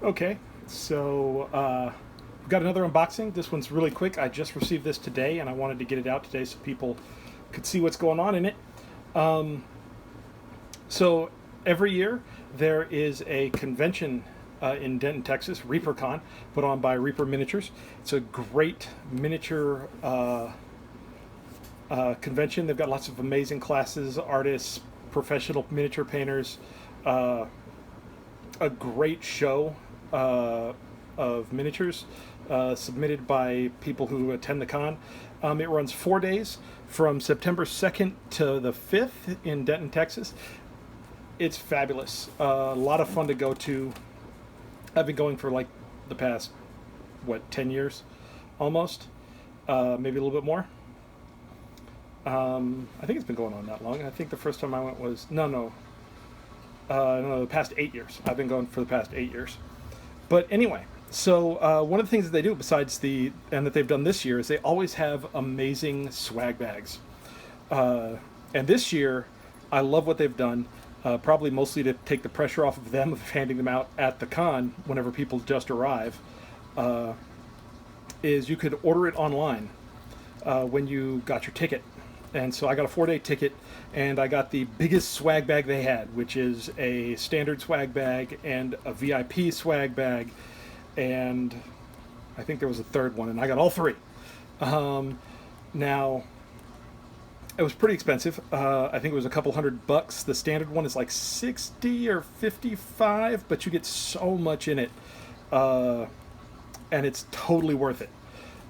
Okay, so we've got another unboxing. This one's really quick. I just received this today, and I wanted to get it out today so people could see what's going on in it. So every year there is a convention in Denton, Texas, ReaperCon, put on by Reaper Miniatures. It's a great miniature convention. They've got lots of amazing classes, artists, professional miniature painters, a great show of miniatures submitted by people who attend the con. It runs 4 days from September 2nd to the 5th in Denton, Texas. It's fabulous. A lot of fun to go to. I've been going for like the past, 10 years almost? Maybe a little bit more. I think it's been going on that long. I think the first time I went was, no, the past 8 years. I've been going for the past 8 years. But anyway, so one of the things that they do besides and that they've done this year is they always have amazing swag bags. And this year, I love what they've done, probably mostly to take the pressure off of them of handing them out at the con whenever people just arrive, is you could order it online when you got your ticket. And so I got a 4-day ticket, and I got the biggest swag bag they had, which is a standard swag bag and a VIP swag bag, and I think there was a third one, and I got all three. Now, it was pretty expensive. I think it was a couple $100. The standard one is like 60 or 55, but you get so much in it, and it's totally worth it.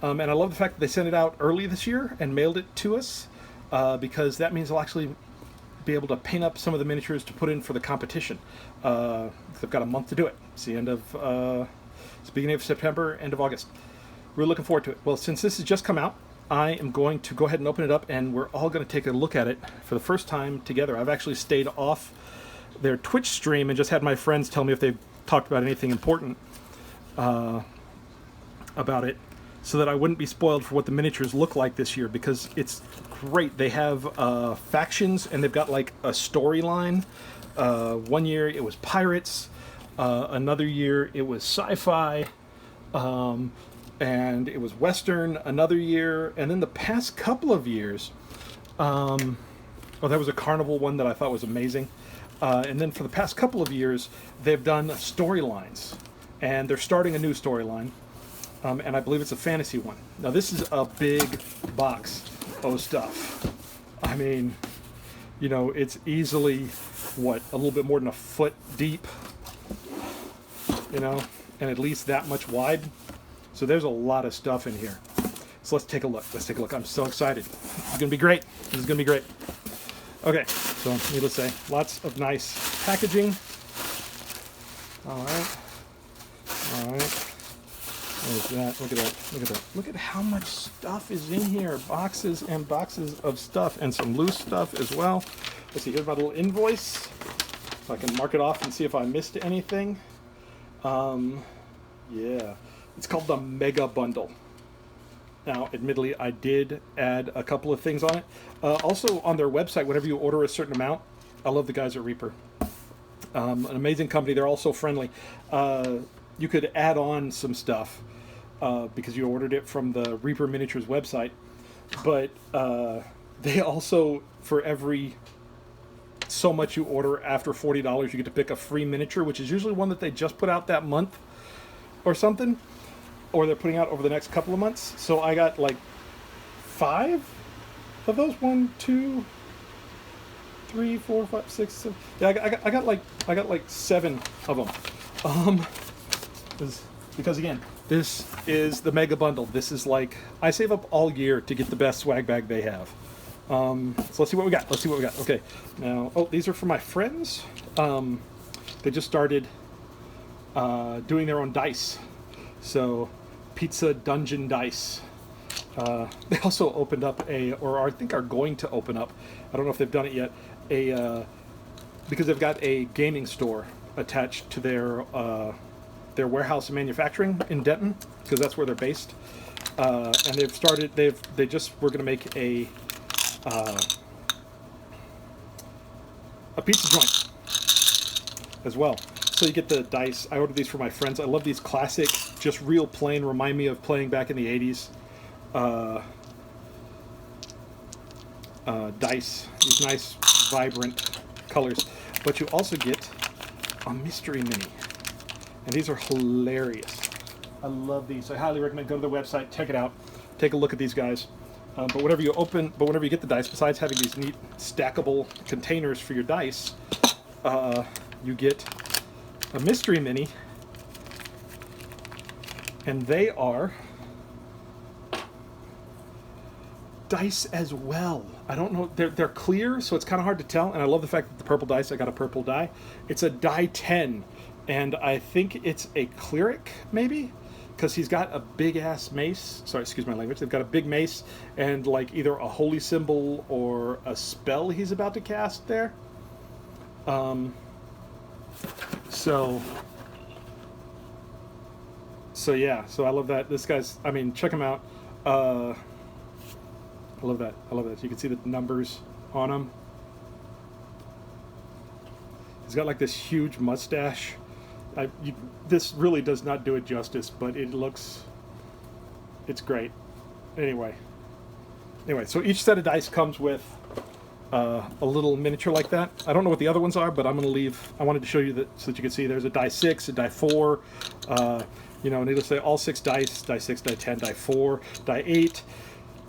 And I love the fact that they sent it out early this year and mailed it to us. Because that means I'll actually be able to paint up some of the miniatures to put in for the competition. They've got a month to do it. It's the end of, it's the beginning of September, end of August. We're looking forward to it. Well, since this has just come out, I am going to go ahead and open it up, and we're all going to take a look at it for the first time together. I've actually stayed off their Twitch stream and just had my friends tell me if they've talked about anything important about it, so that I wouldn't be spoiled for what the miniatures look like this year, because it's great. They have factions, and they've got like a storyline. One year it was pirates, another year it was sci-fi, and it was western another year, and then the past couple of years, that was a carnival one that I thought was amazing. And then for the past couple of years, they've done storylines, and they're starting a new storyline. And I believe it's a fantasy one. Now, this is a big box of stuff. I mean, it's easily, a little bit more than a foot deep, and at least that much wide. So there's a lot of stuff in here. So let's take a look. I'm so excited. It's going to be great. This is going to be great. Okay, so needless to say, lots of nice packaging. All right. There's that. Look at that. Look at how much stuff is in here. Boxes and boxes of stuff, and some loose stuff as well. Let's see, here's my little invoice, so I can mark it off and see if I missed anything. Yeah. It's called the Mega Bundle. Now, admittedly, I did add a couple of things on it. Also, on their website, whenever you order a certain amount, I love the guys at Reaper. An amazing company. They're all so friendly. You could add on some stuff because you ordered it from the Reaper Miniatures website. But they also, for every so much you order after $40, you get to pick a free miniature, which is usually one that they just put out that month or something, or they're putting out over the next couple of months. So I got like 5 of those. 1, 2, 3, 4, 5, 6, 7. Yeah, I got like 7 of them. Because again, this is the Mega Bundle. This is like, I save up all year to get the best swag bag they have. So let's see what we got. Okay, now, these are for my friends. They just started doing their own dice. So, Pizza Dungeon Dice. They also opened up or I think are going to open up, I don't know if they've done it yet, because they've got a gaming store attached to their warehouse and manufacturing in Denton, because that's where they're based. And they just were going to make a pizza joint as well. So you get the dice. I ordered these for my friends. I love these classic, just real plain, remind me of playing back in the 80s. Dice. These nice, vibrant colors. But you also get a mystery mini. And these are hilarious. I love these. I highly recommend go to their website, check it out, take a look at these guys. But whenever you get the dice, besides having these neat stackable containers for your dice, you get a mystery mini, and they are dice as well. I don't know, they're clear, so it's kind of hard to tell, and I love the fact that the purple dice, I got a purple die. It's a die 10, and I think it's a cleric, maybe? Because he's got a big-ass mace. Sorry, excuse my language. They've got a big mace and, like, either a holy symbol or a spell he's about to cast there. So yeah, so I love that. This guy's, I mean, check him out. I love that. I love that. You can see the numbers on him. He's got like this huge mustache. This really does not do it justice, but it's great. Anyway, so each set of dice comes with a little miniature like that. I don't know what the other ones are, but I'm going to leave. I wanted to show you that so that you can see there's a die 6, a die 4, you know, needless to say, all 6 dice, die 6, die 10, die 4, die 8,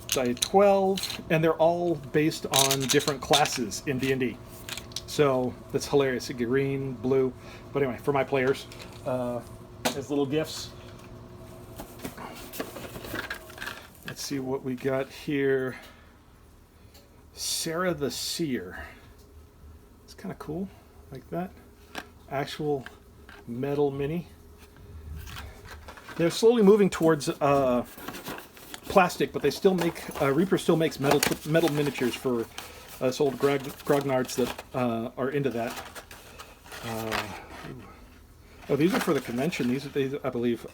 die 12, and they're all based on different classes in D&D. So that's hilarious. Green, blue. But anyway, for my players, as little gifts. Let's see what we got here. Sarah the Seer. It's kind of cool, like that. Actual metal mini. They're slowly moving towards plastic, but they still make, Reaper still makes metal miniatures for us old grognards that are into that. Oh, these are for the convention. These I believe.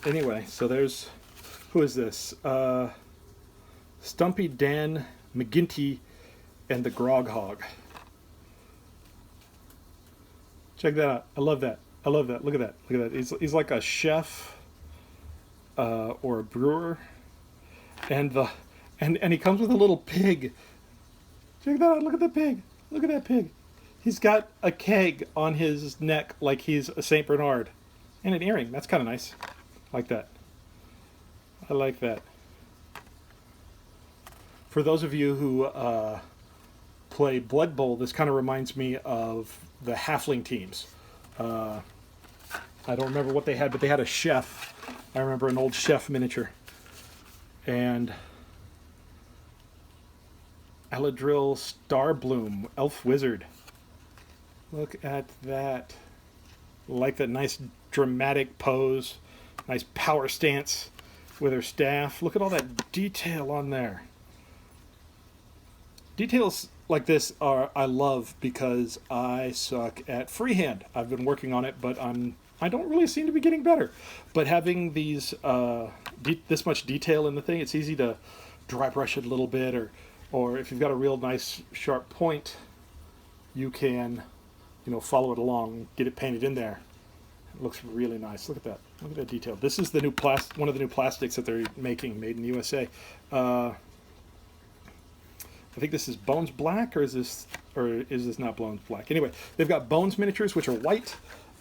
Anyway, so there's, who is this? Stumpy Dan McGinty and the Grog Hog. Check that out. I love that. I love that. Look at that. Look at that. He's like a chef or a brewer, and he comes with a little pig. Check that out. Look at the pig. Look at that pig. He's got a keg on his neck like he's a Saint Bernard, and an earring. That's kind of nice. I like that. I like that. For those of you who play Blood Bowl, this kind of reminds me of the Halfling teams. I don't remember what they had, but they had a chef. I remember an old chef miniature. And Aladril Starbloom, Elf Wizard. Look at that. Like that nice dramatic pose. Nice power stance with her staff. Look at all that detail on there. Details like this I love because I suck at freehand. I've been working on it, but I don't really seem to be getting better. But having these this much detail in the thing, it's easy to dry brush it a little bit, or if you've got a real nice sharp point, you can, you know, follow it along, get it painted in there. It looks really nice. Look at that. Look at that detail. This is the new one of the new plastics that they're making, made in the USA. I think this is Bones Black, or is this not Bones Black? Anyway, they've got Bones miniatures, which are white,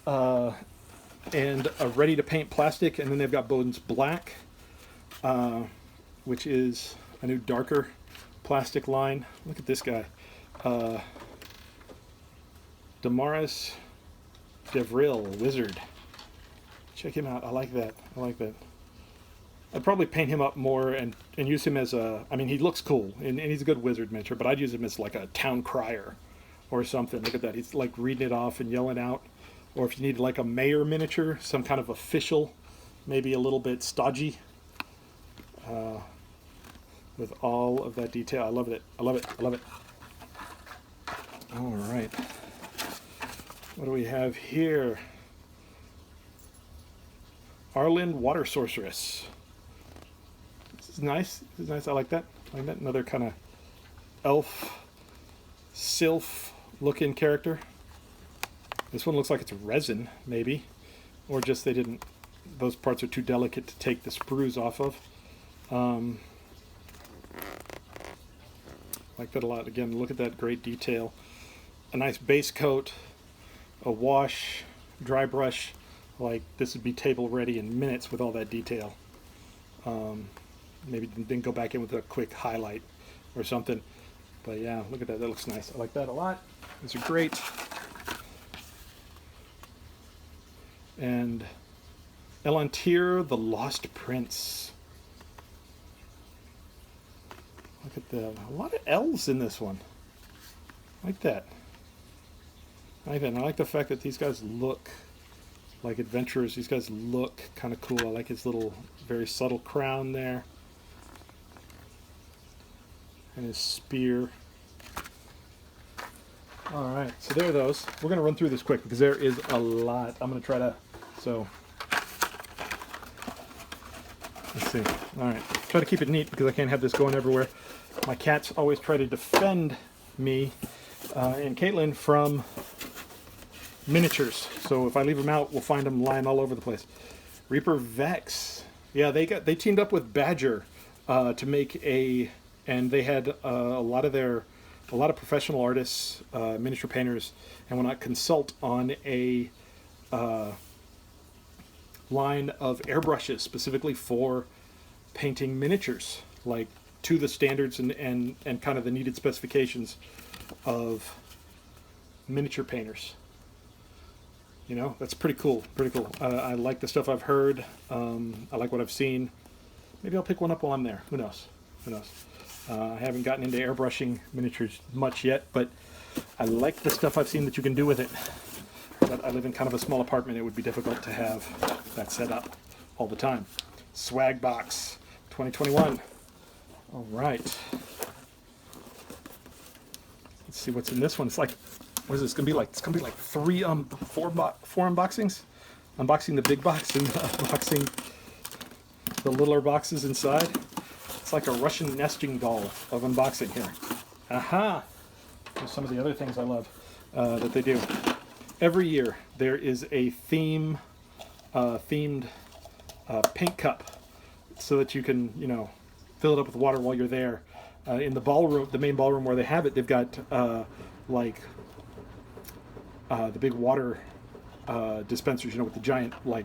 and a ready-to-paint plastic, and then they've got Bones Black, which is a new darker plastic line. Look at this guy. Damaris Devril, Wizard. Check him out. I like that. I like that. I'd probably paint him up more and use him as a... I mean, he looks cool, and he's a good wizard miniature, but I'd use him as like a town crier or something. Look at that. He's like reading it off and yelling out. Or if you need like a mayor miniature, some kind of official, maybe a little bit stodgy, with all of that detail. I love it. I love it. I love it. All right. What do we have here? Arlen, Water Sorceress. This is nice. This is nice. I like that. I like that. Another kind of elf, sylph looking character. This one looks like it's resin, maybe. Or just they didn't, those parts are too delicate to take the sprues off of. Like that a lot. Again, look at that great detail. A nice base coat, a wash, dry brush. Like this would be table ready in minutes with all that detail. Maybe then go back in with a quick highlight or something. But yeah, look at that. That looks nice. I like that a lot. These are great. And Elantir, the Lost Prince. Look at that. A lot of L's in this one. I like that. I like that. And I like the fact that these guys look like adventurers. These guys look kind of cool. I like his little, very subtle crown there. And his spear. Alright, so there are those. We're going to run through this quick because there is a lot. I'm going to try to, so, let's see. Alright, try to keep it neat because I can't have this going everywhere. My cats always try to defend me and Caitlin from miniatures. So if I leave them out, we'll find them lying all over the place. Reaper Vex. Yeah, they teamed up with Badger to make and they had a lot of professional artists, miniature painters, and whatnot consult on a line of airbrushes specifically for painting miniatures, like to the standards and kind of the needed specifications of miniature painters. You know, that's pretty cool. Pretty cool. I like the stuff I've heard. I like what I've seen. Maybe I'll pick one up while I'm there. Who knows? Who knows? I haven't gotten into airbrushing miniatures much yet, but I like the stuff I've seen that you can do with it. But I live in kind of a small apartment. It would be difficult to have that set up all the time. Swag Box 2021. All right. Let's see what's in this one. It's like, what is this going to be like? It's going to be like four unboxings. Unboxing the big box and unboxing the littler boxes inside. It's like a Russian nesting doll of unboxing here. Aha! Here's some of the other things I love that they do. Every year there is a themed paint cup so that you can, you know, fill it up with water while you're there. In the ballroom, the main ballroom where they have it, they've got the big water dispensers, you know, with the giant, like,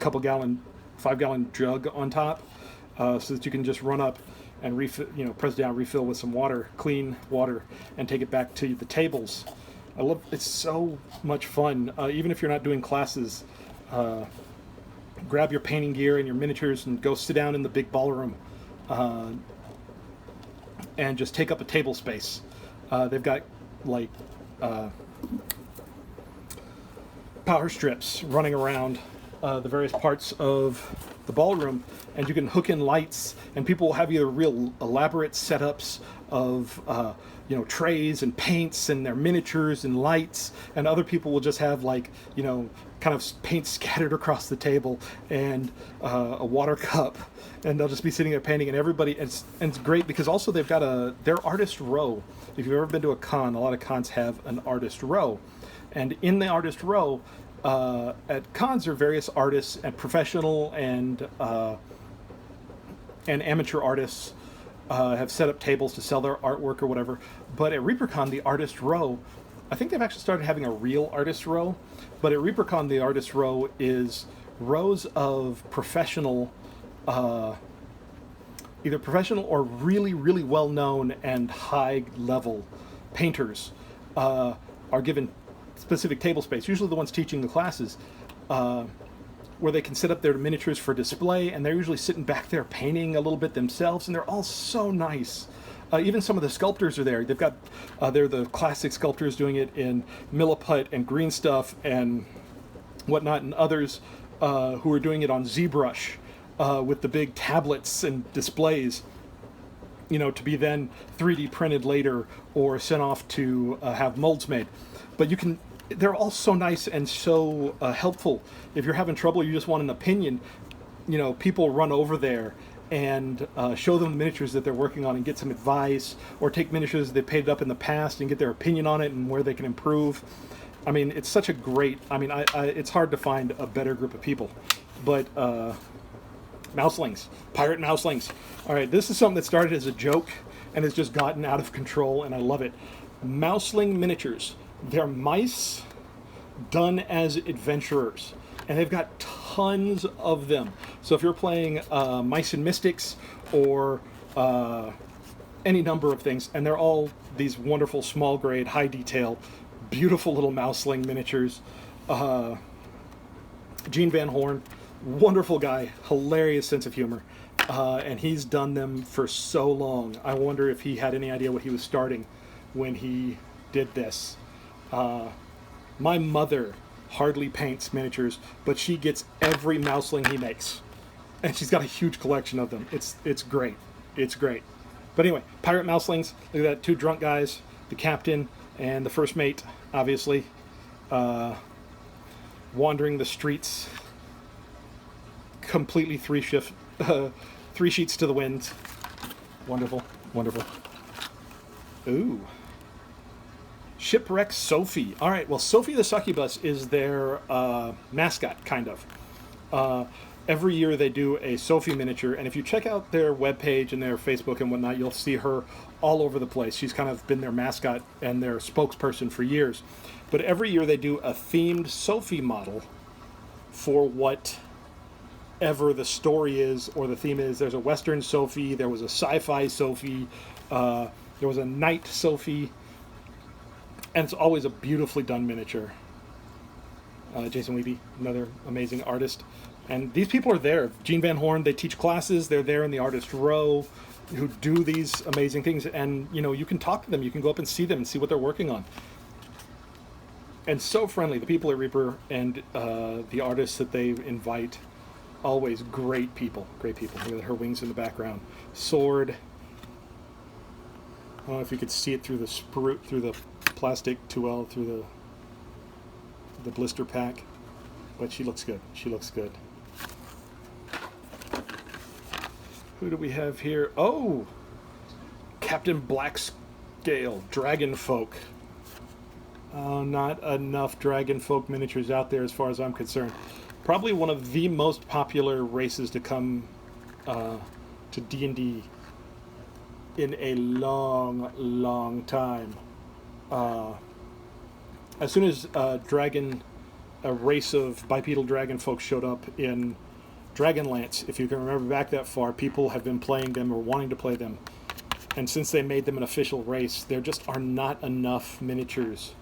5-gallon jug on top. So that you can just run up and refill, you know, press down, refill with some water, clean water, and take it back to the tables. I love it's so much fun. Even if you're not doing classes, grab your painting gear and your miniatures and go sit down in the big ballroom and just take up a table space. They've got like power strips running around the various parts of the ballroom, and you can hook in lights, and people will have either real elaborate setups of you know, trays and paints and their miniatures and lights, and other people will just have, like, you know, kind of paint scattered across the table and a water cup, and they'll just be sitting there painting, and everybody, and it's great because also they've got their artist row. If you've ever been to a con, a lot of cons have an artist row, and in the artist row at cons are various artists and professional and amateur artists have set up tables to sell their artwork or whatever. But at ReaperCon, the artist row, I think they've actually started having a real artist row, but at ReaperCon, the artist row is rows of professional, either professional or really, really well-known and high-level painters are given specific table space, usually the ones teaching the classes, where they can set up their miniatures for display, and they're usually sitting back there painting a little bit themselves, and they're all so nice. Even some of the sculptors are there. They've got, they're the classic sculptors doing it in milliput and green stuff and whatnot, and others who are doing it on ZBrush with the big tablets and displays, you know, to be then 3D printed later or sent off to have molds made. But you can, they're all so nice and so helpful. If you're having trouble, you just want an opinion, you know, people run over there and show them the miniatures that they're working on and get some advice, or take miniatures they painted up in the past and get their opinion on it and where they can improve. I mean, it's such a great. I mean, it's hard to find a better group of people, but mouselings, pirate mouselings. All right, this is something that started as a joke and has just gotten out of control, and I love it. Mouseling miniatures. They're mice done as adventurers, and they've got tons of them. So if you're playing Mice and Mystics or any number of things, and they're all these wonderful small grade, high detail, beautiful little mouseling miniatures. Gene Van Horn, wonderful guy, hilarious sense of humor, and he's done them for so long. I wonder if he had any idea what he was starting when he did this. My mother hardly paints miniatures, but she gets every mouseling he makes, and she's got a huge collection of them. It's great. It's great. But anyway, pirate mouselings. Look at that, 2 drunk guys, the captain and the first mate, obviously, wandering the streets, completely 3 sheets to the wind. Wonderful, wonderful. Ooh. Shipwreck Sophie. All right, well, Sophie the Succubus is their mascot, kind of. Every year they do a Sophie miniature, and if you check out their webpage and their Facebook and whatnot, you'll see her all over the place. She's kind of been their mascot and their spokesperson for years. But every year they do a themed Sophie model for whatever the story is or the theme is. There's a Western Sophie, there was a sci-fi Sophie, there was a knight Sophie, and it's always a beautifully done miniature. Jason Wiebe, another amazing artist. And these people are there. Gene Van Horn, they teach classes. They're there in the artist row who do these amazing things. And, you know, you can talk to them. You can go up and see them and see what they're working on. And so friendly. The people at Reaper and the artists that they invite, always great people. Great people. Look at her wings in the background. Sword. I don't know if you could see it through the plastic 2L, through the blister pack. But she looks good. She looks good. Who do we have here? Oh! Captain Blackscale, Dragon Folk. Oh, not enough Dragon Folk miniatures out there as far as I'm concerned. Probably one of the most popular races to come to D&D in a long, long time. As soon as a race of bipedal dragon folks showed up in Dragonlance, if you can remember back that far, people have been playing them or wanting to play them. And since they made them an official race, there just are not enough miniatures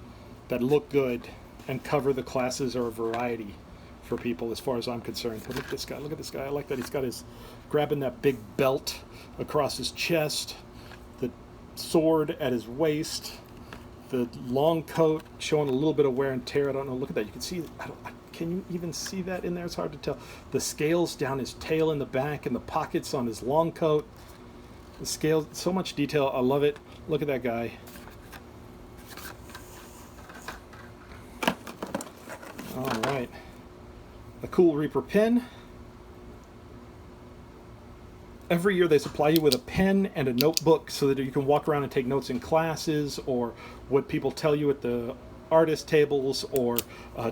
that look good and cover the classes or variety for people as far as I'm concerned. But look at this guy. Look at this guy. I like that he's got his, grabbing that big belt across his chest, the sword at his waist, the long coat showing a little bit of wear and tear. I don't know. Look at that. You can see. Can you even see that in there? It's hard to tell. The scales down his tail in the back and the pockets on his long coat. The scales, so much detail. I love it. Look at that guy. All right. A cool Reaper pen. Every year they supply you with a pen and a notebook so that you can walk around and take notes in classes or what people tell you at the artist tables or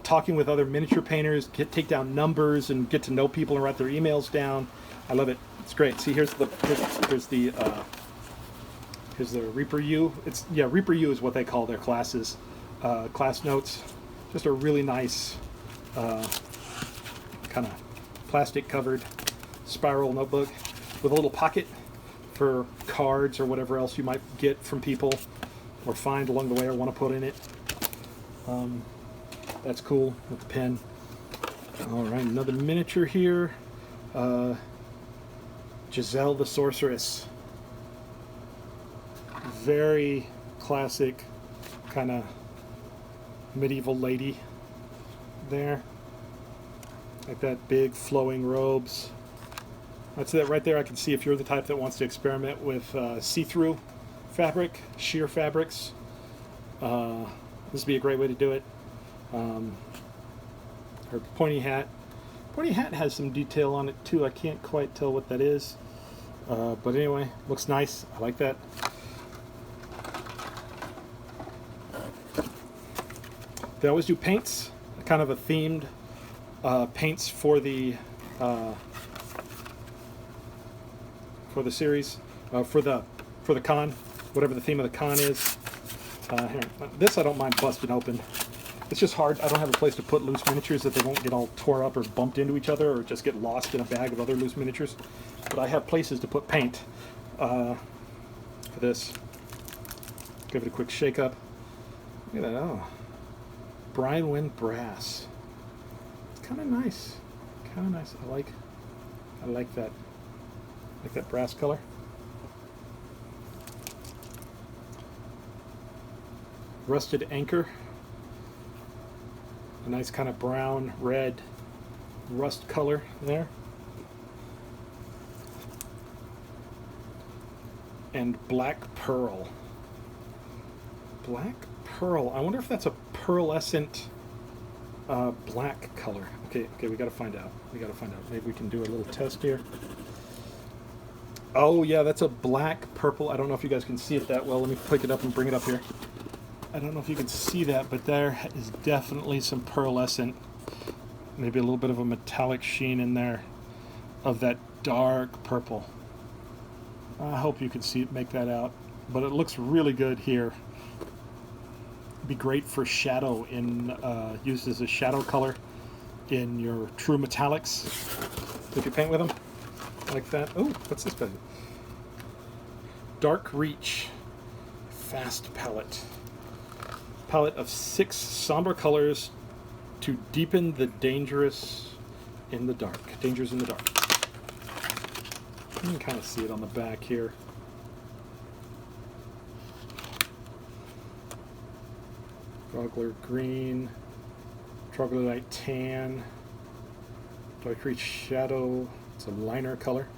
talking with other miniature painters, take down numbers and get to know people and write their emails down. I love it. It's great. See, here's the Reaper U. Reaper U is what they call their classes, class notes. Just a really nice kind of plastic covered spiral notebook with a little pocket for cards or whatever else you might get from people or find along the way or want to put in it. That's cool with the pen. All right, another miniature here. Gisele the Sorceress. Very classic kind of medieval lady there. Like that, big flowing robes. That's it right there. I can see if you're the type that wants to experiment with see-through fabric, sheer fabrics. This would be a great way to do it. Her pointy hat. Pointy hat has some detail on it too. I can't quite tell what that is. But anyway, looks nice. I like that. They always do paints, kind of a themed paints for the series, for the con, whatever the theme of the con is. Here, this I don't mind busting open. It's just hard. I don't have a place to put loose miniatures that they won't get all tore up or bumped into each other or just get lost in a bag of other loose miniatures. But I have places to put paint for this. Give it a quick shake up. Look at that. Oh, Brian Wynn brass. It's kind of nice. Kind of nice. I like that. Like that brass color. Rusted anchor. A nice kind of brown, red, rust color there. And black pearl. Black pearl. I wonder if that's a pearlescent black color. Okay, we gotta find out. Maybe we can do a little test here. Oh yeah, that's a black purple. I don't know if you guys can see it that well. Let me pick it up and bring it up here. I don't know if you can see that, but there is definitely some pearlescent, maybe a little bit of a metallic sheen in there of that dark purple. I hope you can make that out, but it looks really good here. It'd be great for shadow used as a shadow color in your true metallics if you paint with them like that. Oh, what's this pen? Dark Reach Fast Palette. Palette of 6 somber colors to deepen the dangers in the dark. Dangers in the dark. You can kind of see it on the back here. Troglodyte green, troglodyte tan, dark reach shadow. It's a liner color.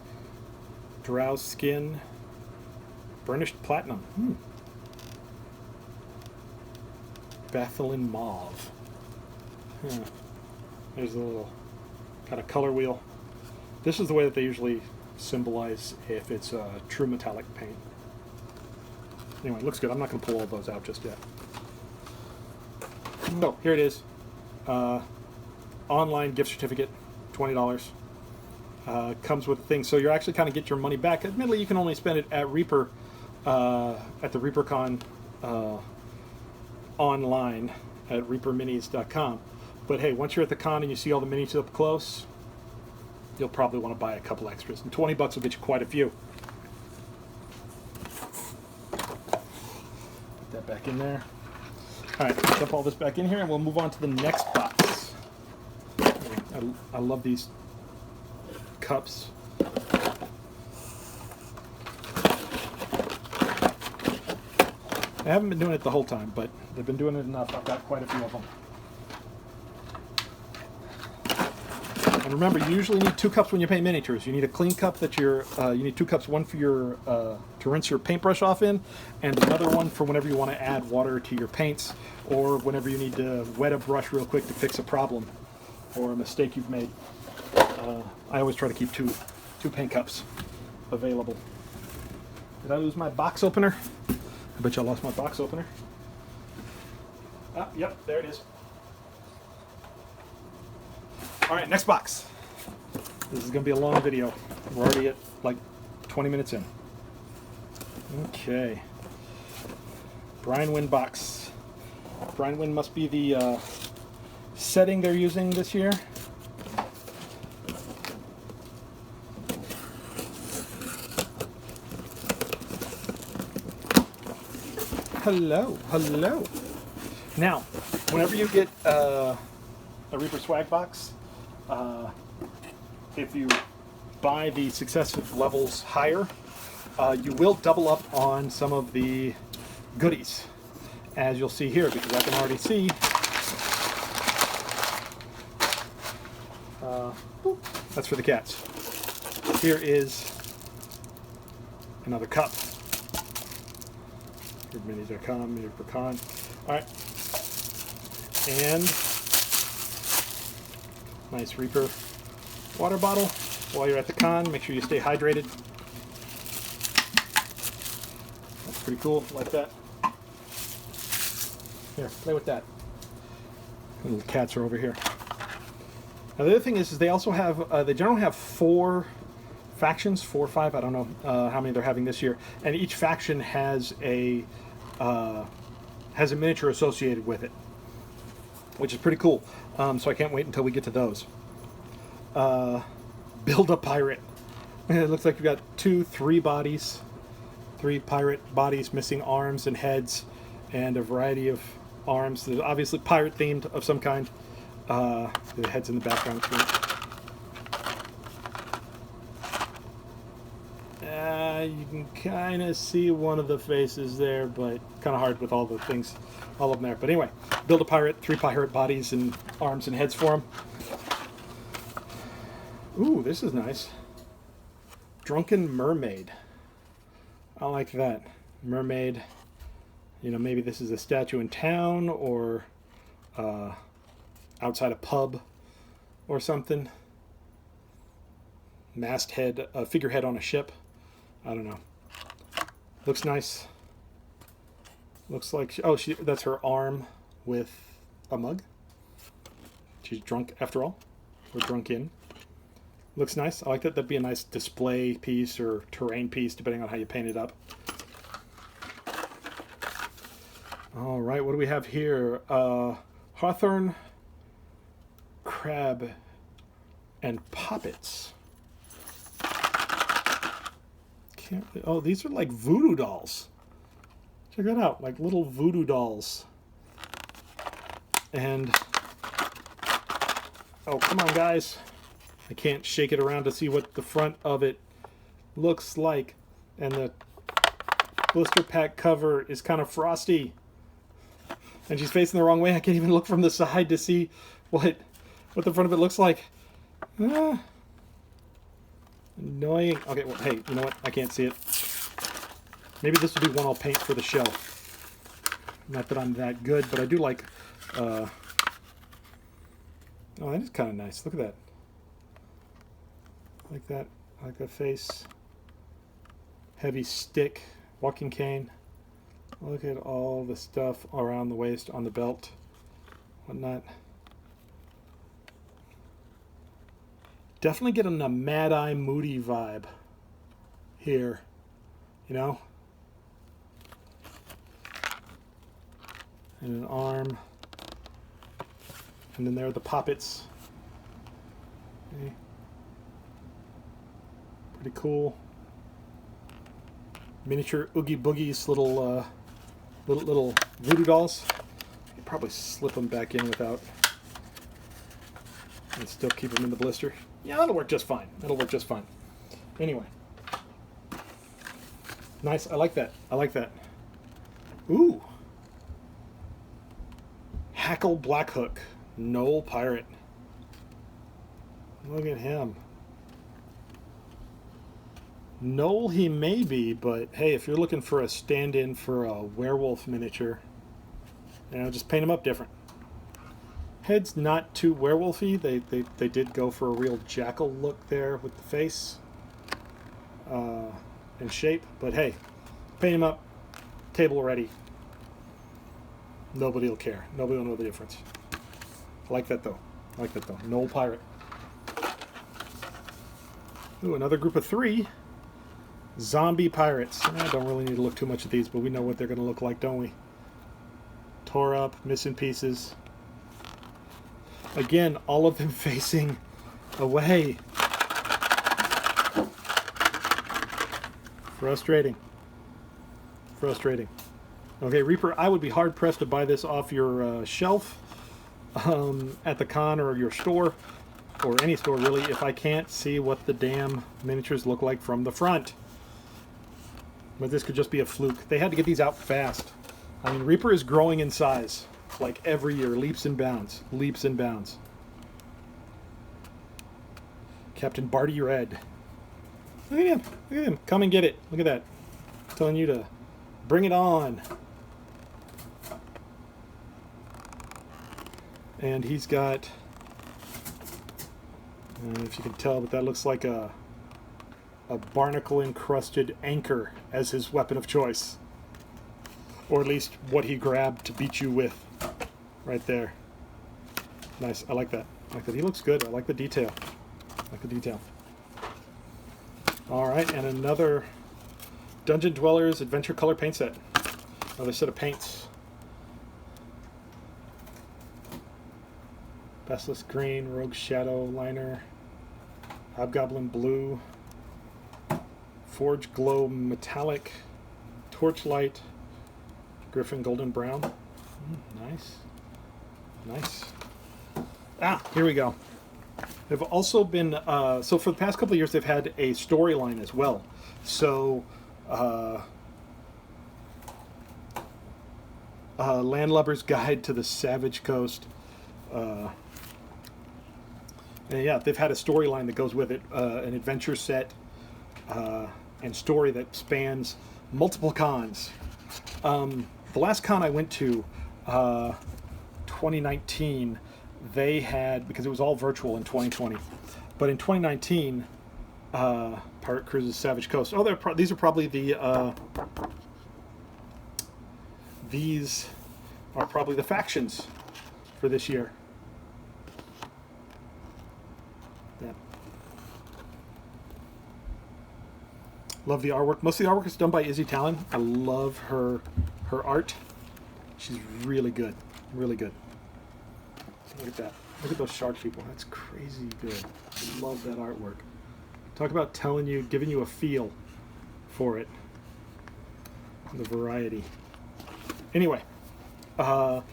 Drowse skin, burnished platinum. Bathlin mauve. There's a little kind of color wheel. This is the way that they usually symbolize if it's a true metallic paint. Anyway, it looks good. I'm not going to pull all those out just yet. So, here it is. Online gift certificate, $20. Comes with things. So you actually kind of get your money back. Admittedly, you can only spend it at Reaper, at the ReaperCon online at reaperminis.com. But hey, once you're at the con and you see all the minis up close, you'll probably want to buy a couple extras. And $20 will get you quite a few. Put that back in there. All right, dump all this back in here, and we'll move on to the next box. I love these cups. I haven't been doing it the whole time, but they've been doing it enough. I've got quite a few of them. And remember, you usually need 2 cups when you paint miniatures. You need a clean cup that you need 2 cups, one for your to rinse your paintbrush off in, and another one for whenever you want to add water to your paints, or whenever you need to wet a brush real quick to fix a problem or a mistake you've made. I always try to keep two paint cups available. Did I lose my box opener? I bet you I lost my box opener. Ah, yep, there it is. All right, next box. This is going to be a long video. We're already at like 20 minutes in. Okay. Brian Wynn box. Brian Wynn must be the setting they're using this year. Hello, hello. Now, whenever you get a Reaper swag box, if you buy the successive levels higher, you will double up on some of the goodies, as you'll see here, because I can already see. That's for the cats. Here is another cup. ReaperMinis.com, ReaperCon. All right, and nice Reaper water bottle. While you're at the con, make sure you stay hydrated. That's pretty cool, like that. Here, play with that. Little cats are over here. Now the other thing is they also have, they generally have 4 factions, 4 or 5, I don't know how many they're having this year, and each faction has a miniature associated with it, which is pretty cool. So I can't wait until we get to those. Build a pirate. It looks like you've got 2, 3 bodies, 3 pirate bodies missing arms and heads, and a variety of arms. They're obviously pirate themed of some kind. The head's in the background. You can kind of see one of the faces there, but kind of hard with all the things, all of them there. But anyway, build a pirate, 3 pirate bodies and arms and heads for them. Ooh, this is nice. Drunken Mermaid. I like that. Mermaid. You know, maybe this is a statue in town or outside a pub or something. Masthead, a figurehead on a ship. I don't know. Looks nice. Looks like that's her arm with a mug. She's drunk after all, or drunk in. Looks nice. I like that. That'd be a nice display piece or terrain piece, depending on how you paint it up. All right, what do we have here? Hawthorne, crab, and poppets. Oh, these are like voodoo dolls. Check that out, like little voodoo dolls. And, oh, come on, guys. I can't shake it around to see what the front of it looks like. And the blister pack cover is kind of frosty. And she's facing the wrong way. I can't even look from the side to see what the front of it looks like. Annoying. Okay, well, hey, you know what? I can't see it. Maybe this will be one I'll paint for the show. Not that I'm that good, but I do like... oh, that is kind of nice. Look at that. Like that. I like that face. Heavy stick. Walking cane. Look at all the stuff around the waist, on the belt, whatnot. Definitely getting a Mad Eye Moody vibe here, you know? And an arm. And then there are the poppets. Okay. Pretty cool. Miniature Oogie Boogies, little voodoo dolls. You could probably slip them back in without, and still keep them in the blister. Yeah, that'll work just fine. That'll work just fine. Anyway. Nice. I like that. I like that. Ooh. Hackle Blackhook. Knoll Pirate. Look at him. Knoll he may be, but hey, if you're looking for a stand-in for a werewolf miniature, you know, just paint him up different. Head's not too werewolfy. They did go for a real jackal look there with the face and shape, but hey, paint him up, table ready. Nobody will care. Nobody will know the difference. I like that though. I like that though. Knoll Pirate. Ooh, another group of 3. Zombie pirates. I don't really need to look too much at these, but we know what they're going to look like, don't we? Tore up, missing pieces. Again, all of them facing away. Frustrating. Frustrating. Okay, Reaper, I would be hard-pressed to buy this off your shelf at the con or your store, or any store really, if I can't see what the damn miniatures look like from the front. But this could just be a fluke. They had to get these out fast. I mean, Reaper is growing in size, like every year, leaps and bounds, leaps and bounds. Captain Barty Red. Look at him, look at him. Come and get it. Look at that. I'm telling you to bring it on. And he's got, I don't know if you can tell, but that looks like a barnacle-encrusted anchor as his weapon of choice. Or at least what he grabbed to beat you with. Right there. Nice. I like that. I like that. He looks good. I like the detail. I like the detail. All right, and another Dungeon Dwellers Adventure Color paint set. Another set of paints. Basilisk Green, Rogue Shadow Liner, Hobgoblin Blue, Forge Glow Metallic, Torchlight, Griffin Golden Brown. Nice. Nice. Ah, here we go. They've also been, so for the past couple of years, they've had a storyline as well. So, Landlubber's Guide to the Savage Coast. And yeah, they've had a storyline that goes with it, an adventure set and story that spans multiple cons. The last con I went to, 2019, they had, because it was all virtual in 2020, but in 2019, Pirate Cruises Savage Coast. Oh, these are probably the these are probably the factions for this year. Yeah. Love the artwork. Most of the artwork is done by Izzy Talon. I love her art. She's really good. Really good. Look at that. Look at those shark people. That's crazy good. I love that artwork. Talk about telling you, giving you a feel for it. The variety. Anyway, but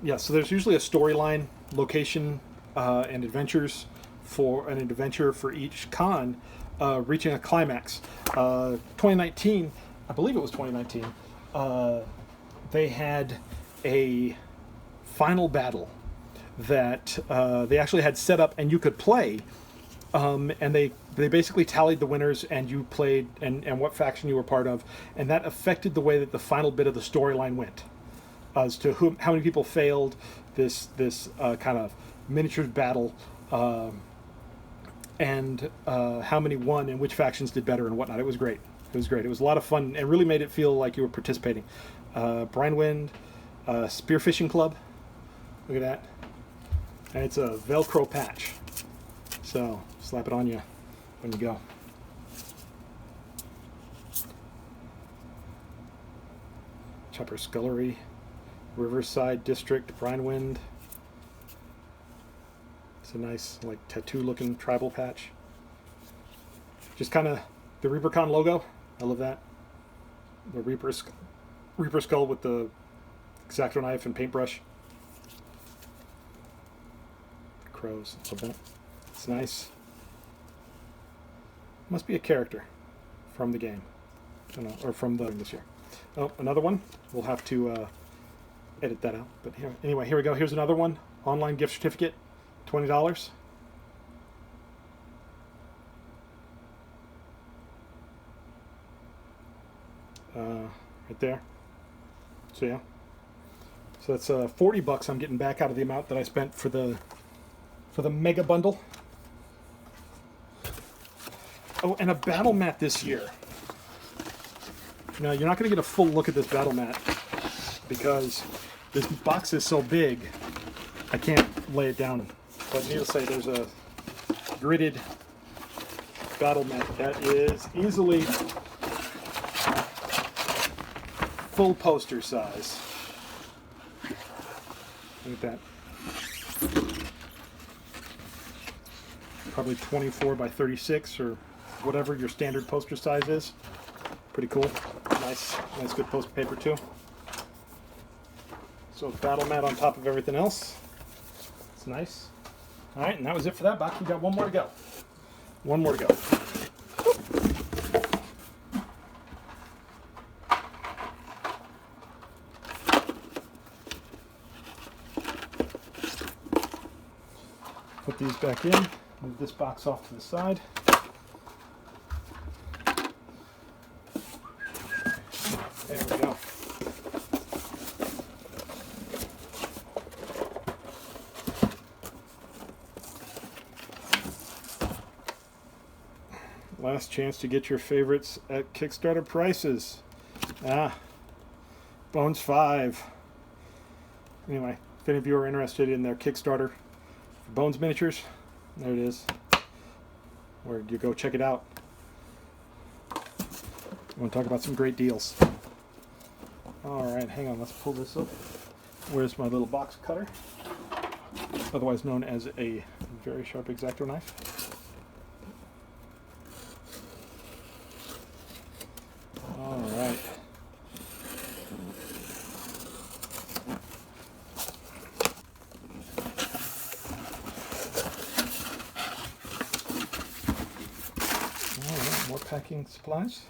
yeah, so there's usually a storyline, location, and adventures for an adventure for each con, reaching a climax. 2019, I believe it was 2019, they had a final battle that they actually had set up and you could play, and they basically tallied the winners and you played and what faction you were part of, and that affected the way that the final bit of the storyline went as to how many people failed this kind of miniatures battle, and how many won and which factions did better and whatnot. It was great. It was great. It was a lot of fun and really made it feel like you were participating. Brinewind Spearfishing Club. Look at that. And it's a Velcro patch. So slap it on you when you go. Chopper Scullery, Riverside District, Brinewind. It's a nice, like, tattoo-looking tribal patch. Just kind of the ReaperCon logo. I love that. The Reaper skull with the X-Acto knife and paintbrush. Crows. Love that. It's nice. Must be a character from the game. I don't know, or from this year. Oh, another one. We'll have to edit that out. But here, anyway, here we go. Here's another one. Online gift certificate, $20. Right there. So yeah. So that's $40 I'm getting back out of the amount that I spent for the mega bundle. Oh, and a battle mat this year. Now, you're not going to get a full look at this battle mat because this box is so big, I can't lay it down. But needless to say, there's a gridded battle mat that is easily full poster size. Look at that. Probably 24 by 36 or whatever your standard poster size is. Pretty cool. Nice good poster paper too. So battle mat on top of everything else. It's nice. All right, and that was it for that box. We got one more to go. One more to go. Put these back in. Move this box off to the side. There we go. Last chance to get your favorites at Kickstarter prices. Bones 5. Anyway, if any of you are interested in their Kickstarter, Bones Miniatures. There it is. Where you go check it out. I want to talk about some great deals. Alright, hang on, let's pull this up. Where's my little box cutter? Otherwise known as a very sharp X-Acto knife. Alright. Alright, more packing supplies.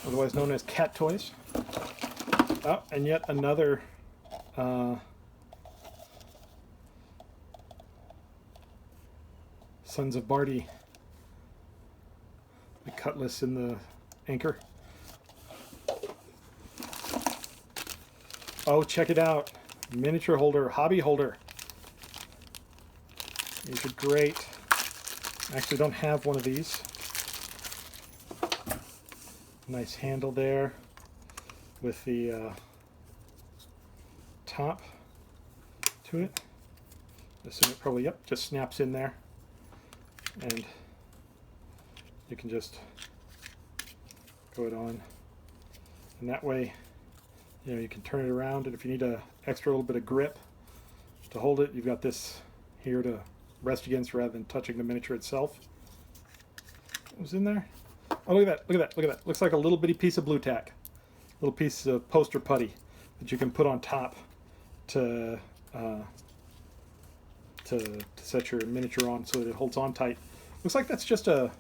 Otherwise known as cat toys. Oh, and yet another Sons of Barty. The cutlass and the anchor. Oh, check it out. Miniature holder, hobby holder. These are great. I actually don't have one of these. Nice handle there with the top to it. Assume it probably, yep, just snaps in there. And you can just go it on. And that way, you know, you can turn it around, and if you need a extra little bit of grip to hold it, you've got this here to rest against rather than touching the miniature itself. What was in there? Oh, look at that, look at that, look at that. Looks like a little bitty piece of blue tack. Little piece of poster putty that you can put on top to set your miniature on so that it holds on tight. Looks like that's just a,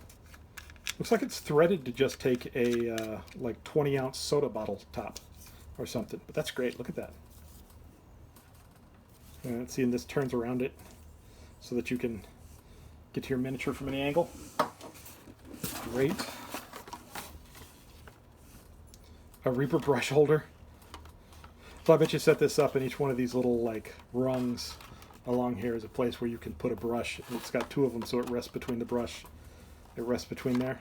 looks like it's threaded to just take a like 20-ounce soda bottle top or something. But that's great, look at that. And see, and this turns around it so that you can get to your miniature from any angle. Great. A Reaper brush holder. So I bet you set this up, and each one of these little like rungs along here is a place where you can put a brush. And it's got two of them, so it rests between the brush. It rests between there.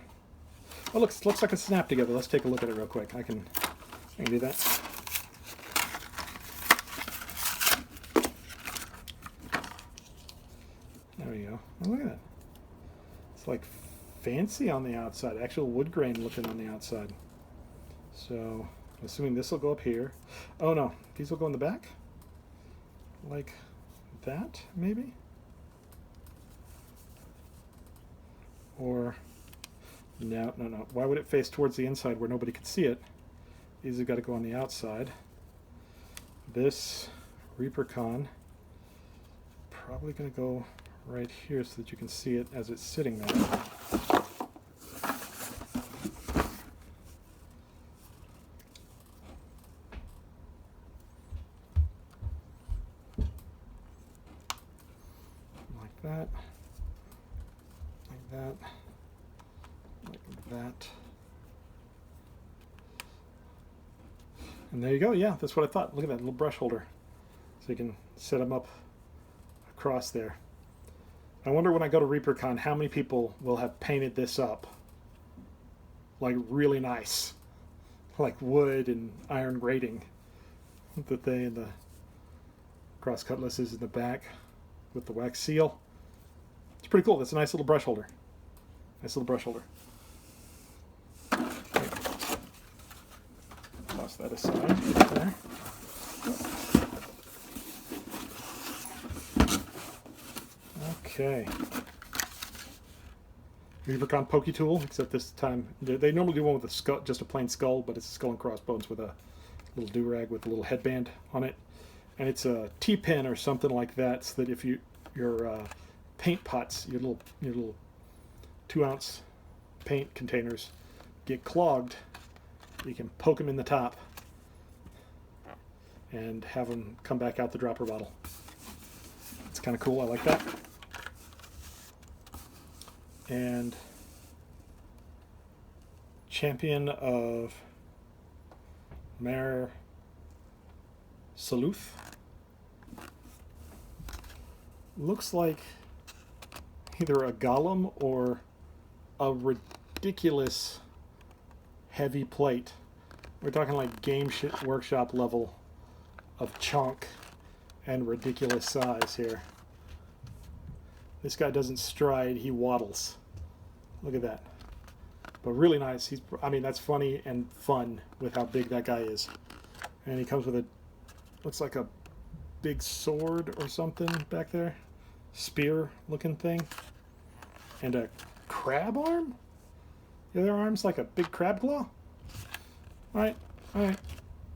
Oh, looks like it's snapped together. Let's take a look at it real quick. I can do that. There we go. Oh, look at that. It's like fancy on the outside. Actual wood grain looking on the outside. So, I'm assuming this will go up here. Oh no, these will go in the back? Like that, maybe? Or, no. Why would it face towards the inside where nobody could see it? These have got to go on the outside. This ReaperCon, probably going to go right here so that you can see it as it's sitting there. That, like that, like that. And there you go. Yeah, that's what I thought. Look at that little brush holder. So you can set them up across there. I wonder when I go to ReaperCon how many people will have painted this up like really nice. Like wood and iron grating. The thing and the cross cutlasses in the back with the wax seal. It's pretty cool. That's a nice little brush holder. Nice little brush holder. Toss that aside. There. Okay. ReaperCon Pokey Tool, except this time they normally do one with a skull, just a plain skull, but it's a skull and crossbones with a little do-rag with a little headband on it. And it's a T-pin or something like that, so that if your paint pots, your little 2-ounce paint containers get clogged, you can poke them in the top and have them come back out the dropper bottle. It's kind of cool. I like that. And Champion of Mare Saluth. Looks like either a golem or a ridiculous heavy plate. We're talking like Game Workshop level of chunk and ridiculous size here. This guy doesn't stride, he waddles. Look at that. But really nice. I mean, that's funny and fun with how big that guy is. And he comes with a, looks like a big sword or something back there. Spear looking thing. And a crab arm? The other arm's like a big crab claw? Alright, alright.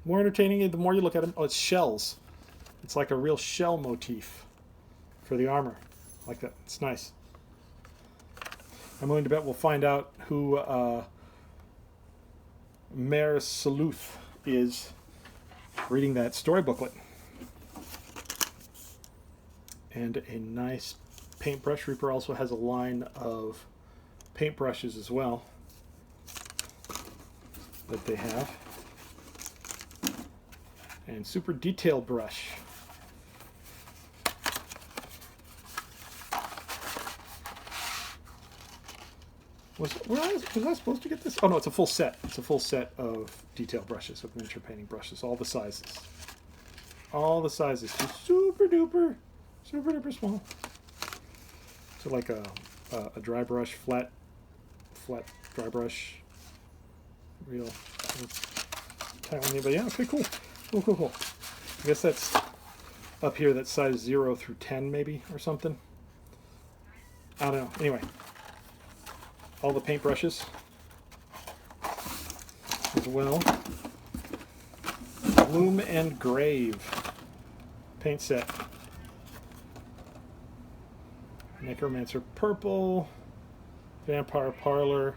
More entertaining the more you look at him. Oh, it's shells. It's like a real shell motif for the armor. Like that. It's nice. I'm willing to bet we'll find out who Mare Saluth is reading that story booklet. And a nice paintbrush. Reaper also has a line of paintbrushes as well that they have. And super detailed brush. Was I supposed to get this? Oh no, it's a full set. It's a full set of detail brushes, of miniature painting brushes, all the sizes. All the sizes. Super duper small. So like a dry brush, flat dry brush. Real tight one. But yeah, okay, cool. Cool. I guess that's up here, that's size 0 through 10 maybe, or something. I don't know. Anyway. All the paintbrushes as well. Bloom and Grave paint set. Necromancer Purple, Vampire Parlor,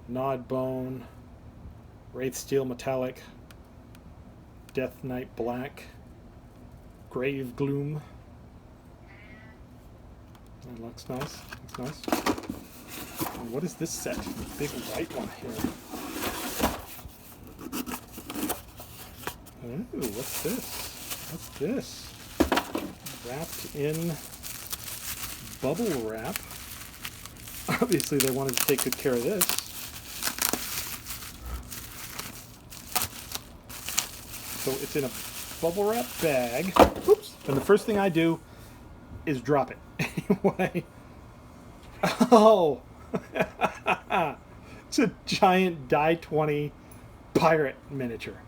Nod Bone, Wraith Steel Metallic, Death Knight Black, Grave Gloom. That looks nice. Looks nice. And what is this set? Big white one here. Ooh, what's this? What's this? Wrapped in bubble wrap. Obviously they wanted to take good care of this. So it's in a bubble wrap bag. Oops. And the first thing I do is drop it. Anyway. Oh! It's a giant die 20 pirate miniature.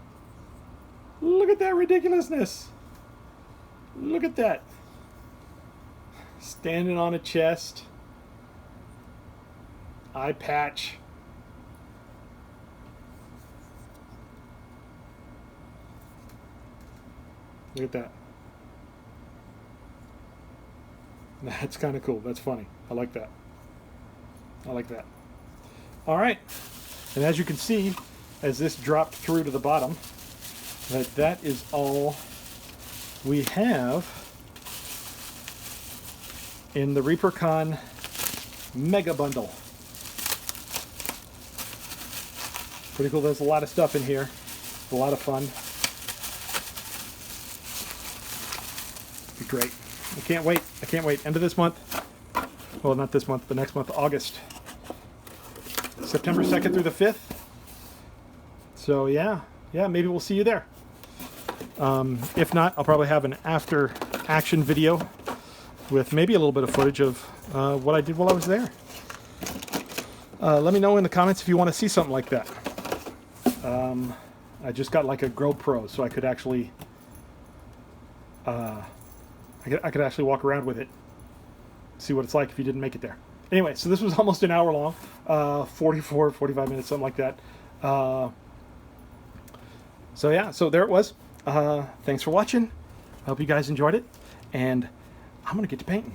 Look at that ridiculousness. Look at that. Standing on a chest. Eye patch. Look at that. That's kind of cool. That's funny. I like that. I like that. All right. And as you can see, as this dropped through to the bottom, that is all we have in the ReaperCon Mega Bundle. Pretty cool. There's a lot of stuff in here. A lot of fun. Be great. I can't wait. I can't wait. End of this month. Well, not this month, but next month, August. September 2nd through the 5th. So yeah, maybe we'll see you there. If not, I'll probably have an after action video with maybe a little bit of footage of what I did while I was there. Let me know in the comments if you want to see something like that. I just got like a GoPro, so I could actually I could actually walk around with it, see what it's like if you didn't make it there. Anyway, so this was almost an hour long, 45 minutes, something like that. So yeah, so there it was. Thanks for watching. I hope you guys enjoyed it, and I'm gonna get to painting.